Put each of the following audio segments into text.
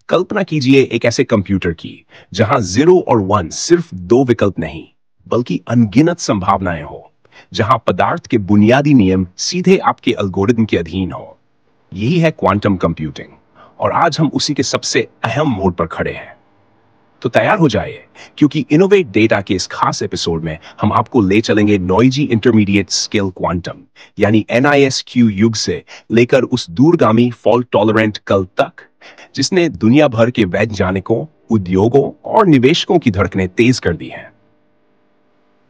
कल्पना कीजिए एक ऐसे कंप्यूटर की जहां 0 और 1 सिर्फ दो विकल्प नहीं बल्कि अनगिनत संभावनाएं हो, जहां पदार्थ के बुनियादी नियम सीधे आपके एल्गोरिदम के अधीन हो। यही है क्वांटम कंप्यूटिंग और आज हम उसी के सबसे अहम मोड़ पर खड़े हैं। तो तैयार हो जाइए, क्योंकि इनोवेट डेटा के इस खास एपिसोड में हम आपको ले चलेंगे नॉइजी इंटरमीडिएट स्केल क्वांटम यानी NISQ युग से लेकर उस दूरगामी फॉल्ट टॉलरेंट कल तक, जिसने दुनिया भर के वैज्ञानिकों, उद्योगों और निवेशकों की धड़कनें तेज कर दी हैं।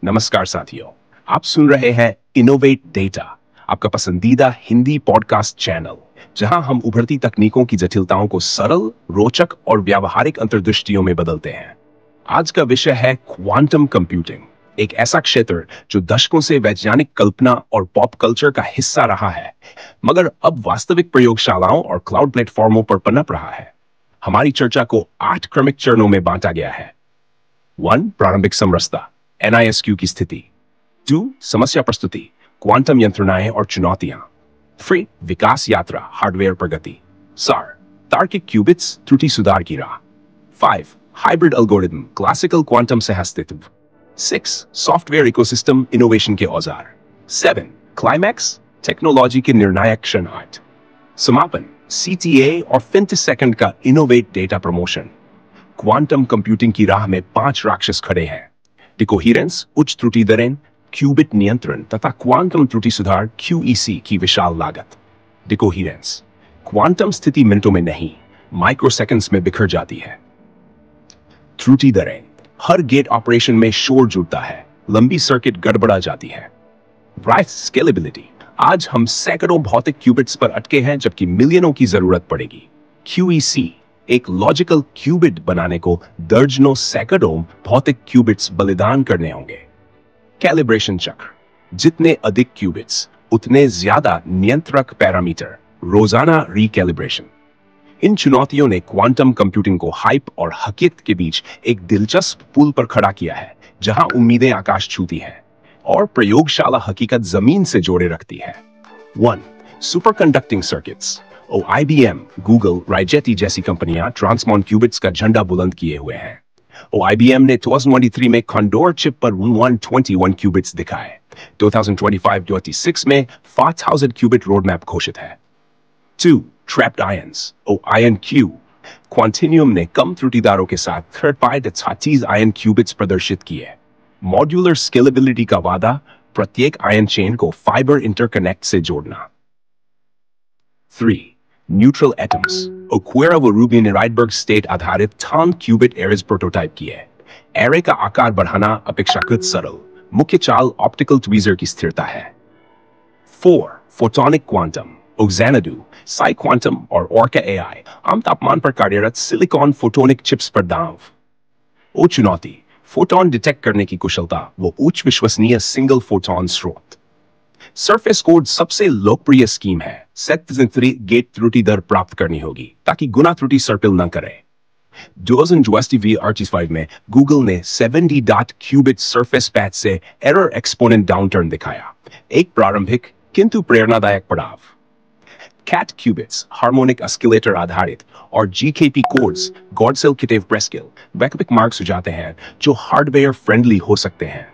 नमस्कार साथियों, आप सुन रहे हैं इनोवेट डेटा, आपका पसंदीदा हिंदी पॉडकास्ट चैनल, जहां हम उभरती तकनीकों की जटिलताओं को सरल, रोचक और व्यावहारिक अंतर्दृष्टियों में बदलते हैं। आज का विषय है क्वांटम कंप्यूटिंग, एक ऐसा क्षेत्र जो दशकों से वैज्ञानिक कल्पना और पॉप कल्चर का हिस्सा रहा है, मगर अब वास्तविक प्रयोगशालाओं और क्लाउड प्लेटफॉर्मों पर पनप रहा है। हमारी चर्चा को 8 क्रमिक चरणों में बांटा गया है। 1. प्रारंभिक समरसता, NISQ की स्थिति। 2. समस्या प्रस्तुति, क्वांटम यंत्रणाएं और चुनौतियां। 3. विकास यात्रा, हार्डवेयर प्रगति। सार, तार्किक क्यूबिट्स, त्रुटि सुधार की राह। 5. हाइब्रिड एल्गोरिथम, क्लासिकल क्वांटम से अस्तित्व। 6. सॉफ्टवेयर इकोसिस्टम, इनोवेशन के औजार। 7. क्लाइमैक्स, टेक्नोलॉजी के निर्णायक क्षण। 8. समापन, CTA और फेंटोसेकंड का innovate data promotion. Quantum computing की राह में 5 राक्षस खड़े हैं: डिकोहेरेंस, उच्च त्रुटि दरें, क्यूबिट नियंत्रण तथा क्वांटम त्रुटि सुधार QEC की विशाल लागत। डिकोहेरेंस, क्वांटम स्थिति मिनटों में नहीं, माइक्रोसेकंड्स में बिखर जाती है। त्रुटि दरें, हर गेट ऑपरेशन में शोर जुड़ता है, लंबी सर्किट गड़बड़ा जाती है। ब्राइट स्केलेबिलिटी, आज हम सैकड़ों भौतिक क्यूबिट्स पर अटके हैं जबकि मिलियनों की जरूरत पड़ेगी। QEC, एक लॉजिकल क्यूबिट बनाने को दर्जनों सैकड़ों भौतिक क्यूबिट्स बलिदान करने होंगे। कैलिब्रेशन चक्र, जितने अधिक क्यूबिट्स उतने ज्यादा नियंत्रक पैरामीटर, रोजाना रिकैलिब्रेशन। इन चुनौतियों ने क्वांटम कंप्यूटिंग को हाइप और हकीकत के बीच एक दिलचस्प पुल पर खड़ा किया है, जहां उम्मीदें आकाश छूती हैं और प्रयोगशाला हकीकत जमीन से जोड़े रखती है। 1. Super conducting circuits. IBM, Google, Rigetti जैसी कंपनियां ट्रांसमॉन क्यूबिट्स का झंडा बुलंद किए हुए हैं। IBM ने 2023 में कॉन्डोर चिप पर 121 क्यूबिट्स दिखाए। 2025-26 में 5000 क्यूबिट रोडमैप घोषित है। 2. ट्रैप्ड आयंस, IonQ, क्वांटिनियम ने कम त्रुटिदारों के साथ थर्ड पार्टी 36 आयन क्यूबिट्स प्रदर्शित किए। मॉड्यूलर स्केलेबिलिटी का वादा, प्रत्येक आयन चेन को फाइबर इंटरकनेक्ट से जोड़ना। 3. न्यूट्रल एटम्स, क्वेरा व रूबी ने राइडबर्ग स्टेट आधारित 10 क्यूबिट एरेज प्रोटोटाइप किए। एरे का आकार बढ़ाना अपेक्षाकृत सरल, मुख्य चाल ऑप्टिकल ट्वीजर की स्थिरता है। 4. Photonic quantum, Xanadu, Sai quantum और Orca AI, आम तापमान पर कार्यरत सिलिकॉन फोटोनिक चिप्स पर दांव। चुनौती, फोटोन डिटेक्ट करने की कुशलता व उच्च विश्वसनीय सिंगल फोटोन स्रोत। सरफेस कोड सबसे लोकप्रिय स्कीम है। सेट गेट त्रुटि दर प्राप्त करनी होगी ताकि गुना त्रुटि सर्पिल न करे। 2025 में गूगल ने 70 डॉट क्यूबिट सरफेस पैच से एरर एक्सपोनेंट डाउनटर्न दिखाया, एक प्रारंभिक किंतु प्रेरणादायक पड़ाव। कैट क्यूबिट्स, हार्मोनिक ऑस्किलेटर आधारित और GKP कोड्स, गॉड सेल किटेव प्रेस्किल, वैकल्पिक मार्ग सुझाते हैं जो हार्डवेयर फ्रेंडली हो सकते हैं।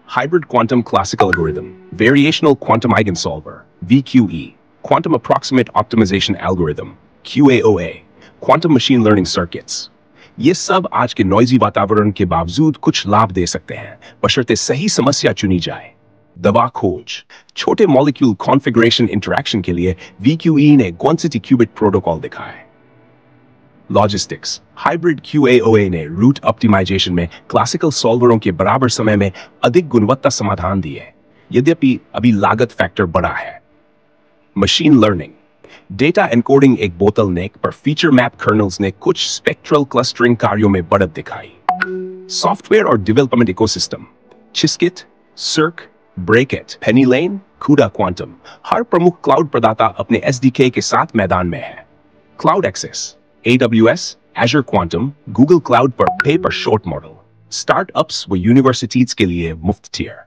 Hybrid quantum classical algorithm, variational quantum eigensolver, VQE, quantum approximate optimization algorithm, QAOA, quantum machine learning circuits. ये सब आज के नॉइजी वातावरण के बावजूद कुछ लाभ दे सकते हैं, बशर्ते सही समस्या चुनी जाए। दवा खोज, छोटे मॉलिक्यूल कॉन्फ़िगरेशन इंटरैक्शन के लिए VQE ने क्वांटिटी क्यूबिट प्रोटोकॉल दिखाए। लॉजिस्टिक्स, हाइब्रिड QAOA ने रूट ऑप्टिमाइजेशन में क्लासिकल सॉल्वरों के बराबर समय में अधिक गुणवत्ता समाधान दिए, यद्यपि अभी लागत फैक्टर बड़ा है। मशीन लर्निंग, डेटा एनकोडिंग एक बोतलनेक पर फीचर मैप कर्नल्स ने कुछ स्पेक्ट्रल क्लस्टरिंग कार्यों में बढ़त दिखाई। सॉफ्टवेयर और development ecosystem, Qiskit, Cirq, Breakit, Penny CUDA quantum, हर प्रमुख क्लाउड प्रदाता अपने SDK के साथ मैदान में है। Cloud access, AWS, Azure Quantum, Google Cloud पर पे पर शॉर्ट मॉडल, स्टार्टअप्स व यूनिवर्सिटीज के लिए मुफ्त टियर।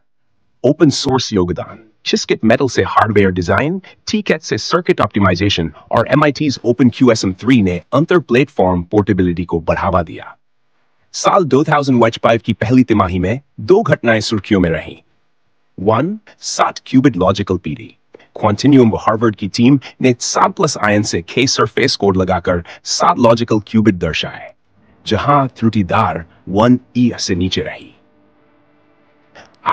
ओपन सोर्स योगदान, Qiskit मेटल से हार्डवेयर डिजाइन, TCAT से सर्किट ऑप्टिमाइजेशन और MIT's OpenQSM3 ने अंतर प्लेटफॉर्म पोर्टेबिलिटी को बढ़ावा दिया। साल 2005 की पहली तिमाही में दो घटनाएं सुर्खियों में रहीं। 1. 7 क्यूबिट लॉजिकल पीडी। क्वांटिनियम व हार्वर्ड की टीम ने 7+ आयन से K सरफेस कोड लगाकर 7 लॉजिकल क्यूबिट दर्शाए, जहां त्रुटिदार 1E से नीचे रही।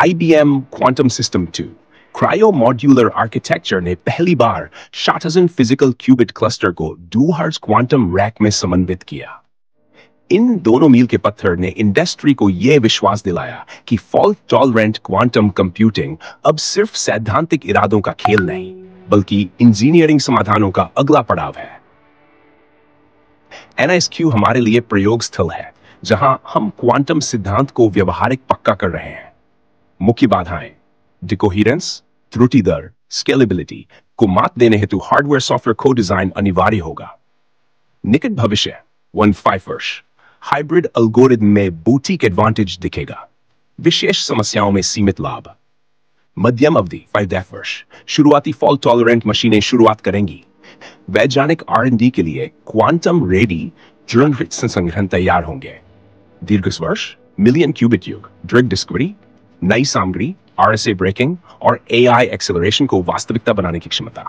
IBM quantum system 2 cryo modular architecture ने पहली बार शॉर्टहज़न फिजिकल क्यूबिट क्लस्टर को 2 हर्ट्ज क्वांटम रैक में समन्वित किया। इन दोनों मील के पत्थर ने इंडस्ट्री को यह विश्वास दिलाया कि फॉल्ट टॉलरेंट क्वांटम कंप्यूटिंग अब सिर्फ सैद्धांतिक इरादों का खेल नहीं, बल्कि इंजीनियरिंग समाधानों का अगला पड़ाव है। NISQ हमारे लिए प्रयोग स्थल है, जहां हम क्वांटम सिद्धांत को व्यवहारिक पक्का कर रहे हैं। मुख्य बाधाएं डिकोहेरेंस, त्रुटि दर, स्केलेबिलिटी को मात देने हेतु हार्डवेयर सॉफ्टवेयर को डिजाइन अनिवार्य होगा। निकट भविष्य 1-5 वर्ष हाइब्रिड एल्गोरिथम में बूटीक एडवांटेज दिखेगा, विशेष समस्याओं में सीमित लाभ। मध्यम अवधि 5 वर्ष शुरुआती फॉल्ट टॉलरेंट मशीनें शुरुआत करेंगी। वैज्ञानिक R&D के लिए क्वांटम रेडी ड्रग संग्रहण तैयार होंगे। दीर्घ वर्ष मिलियन क्यूबिट युग ड्रग डिस्कवरी, नई सामग्री, RSA ब्रेकिंग और AI एक्सेलरेशन को वास्तविकता बनाने की क्षमता।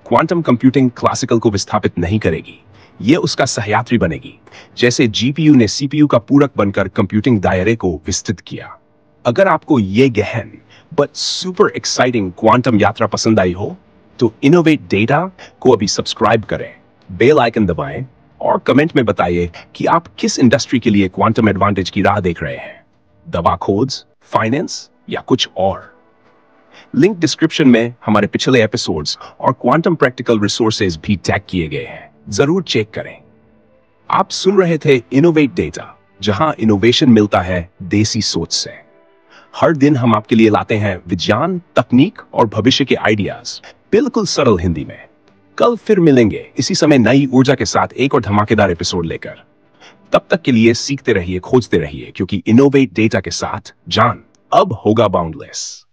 क्वांटम कंप्यूटिंग क्लासिकल को विस्थापित नहीं करेगी, यह उसका सहयात्री बनेगी, जैसे GPU ने CPU का पूरक बनकर कंप्यूटिंग दायरे को विस्तृत किया। अगर आपको यह गहन बट सुपर एक्साइटिंग क्वांटम यात्रा पसंद आई हो, तो इनोवेट डेटा को अभी सब्सक्राइब करें, बेल आइकन दबाएं और कमेंट में बताइए कि आप किस इंडस्ट्री के लिए क्वांटम एडवांटेज की राह देख रहे हैं, दवा खोज, फाइनेंस या कुछ और। लिंक डिस्क्रिप्शन में हमारे पिछले एपिसोड्स और क्वांटम प्रैक्टिकल रिसोर्सेज भी टैग किए गए हैं, जरूर चेक करें। आप सुन रहे थे इनोवेट डेटा, जहां इनोवेशन मिलता है देसी सोच से। हर दिन हम आपके लिए लाते हैं विज्ञान, तकनीक और भविष्य के आइडियाज, बिल्कुल सरल हिंदी में। कल फिर मिलेंगे इसी समय नई ऊर्जा के साथ एक और धमाकेदार एपिसोड लेकर। तब तक के लिए सीखते रहिए, खोजते रहिए, क्योंकि इनोवेट डेटा के साथ जान अब होगा बाउंडलेस।